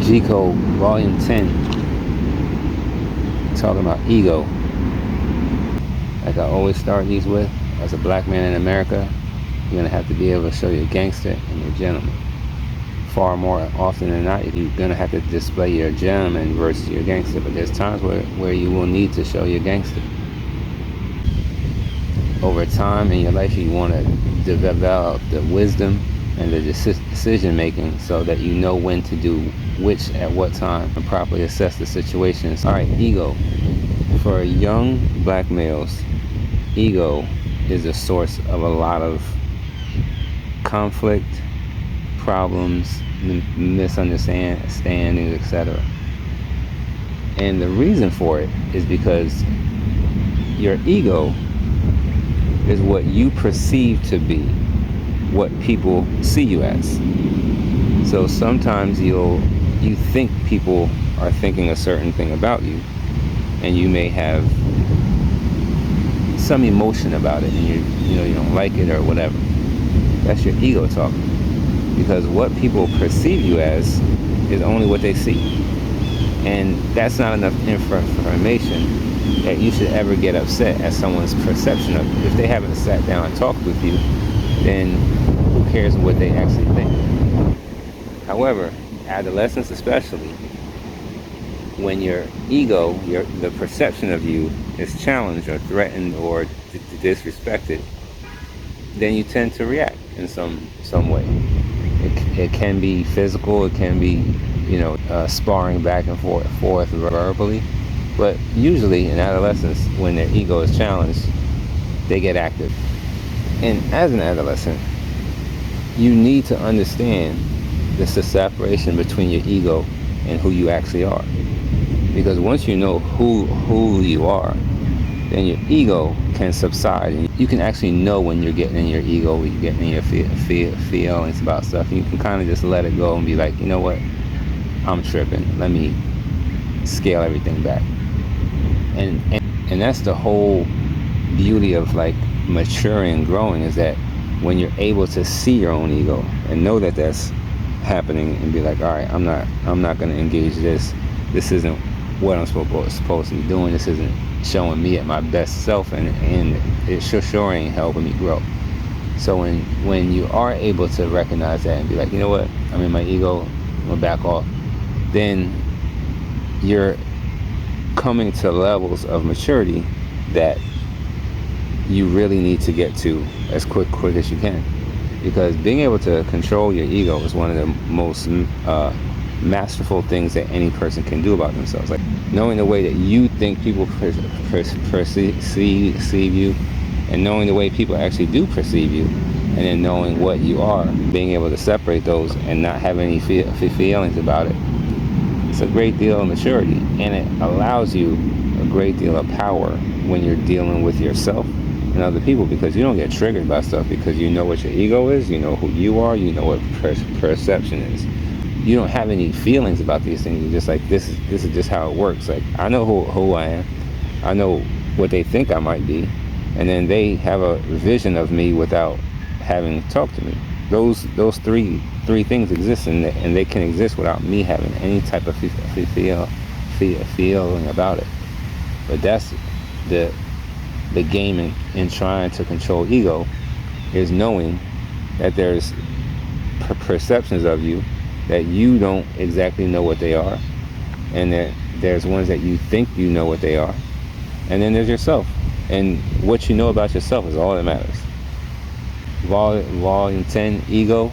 G Code Volume 10, talking about ego. Like I always start these with, as a black man in America, you're going to have to be able to show you're a gangster and you're a gentleman. Far more often than not, you're going to have to display your gentleman versus your gangster. But there's times where you will need to show your gangster. Over time in your life, you want to develop the wisdom and the decision making so that you know when to do which at what time and properly assess the situations. All right, ego. For young black males, ego is a source of a lot of conflict, problems, misunderstandings, etc. And the reason for it is because your ego is what you perceive to be what people see you as. So sometimes you think people are thinking a certain thing about you, and you may have some emotion about it, and you don't like it or whatever. That's your ego talking. Because what people perceive you as is only what they see. And that's not enough information that you should ever get upset at someone's perception of you. If they haven't sat down and talked with you, then who cares what they actually think? However, adolescents especially, when your ego, the perception of you is challenged or threatened or disrespected, then you tend to react in some way. It can be physical, it can be, sparring back and forth verbally. But usually in adolescence, when their ego is challenged, they get active. And as an adolescent, you need to understand the separation between your ego and who you actually are. Because once you know who you are, then your ego can subside, and you can actually know when you're getting in your ego, when you're getting in your feelings about stuff. You can kind of just let it go and be like, you know what, I'm tripping. Let me scale everything back. And that's the whole beauty of like maturing and growing, is that when you're able to see your own ego and know that that's happening, and be like, all right, I'm not going to engage this. This isn't what I'm supposed to be doing. This isn't showing me at my best self, and it sure ain't helping me grow. So when you are able to recognize that and be like, you know what, I'm in my ego, I'm gonna back off, then you're coming to levels of maturity that you really need to get to as quick as you can. Because being able to control your ego is one of the most masterful things that any person can do about themselves. Like knowing the way that you think people perceive you, and knowing the way people actually do perceive you, and then knowing what you are, being able to separate those and not have any feelings about it. It's a great deal of maturity, and it allows you a great deal of power when you're dealing with yourself and other people, because you don't get triggered by stuff, because you know what your ego is, you know who you are, you know what perception is. You don't have any feelings about these things. You're just like, this is just how it works. Like, I know who I am. I know what they think I might be, and then they have a vision of me without having talked to me. Those three things exist, and they can exist without me having any type of feeling about it. But that's the game in trying to control ego, is knowing that there's perceptions of you that you don't exactly know what they are, and that there's ones that you think you know what they are, and then there's yourself, and what you know about yourself is all that matters. Volume 10, Ego.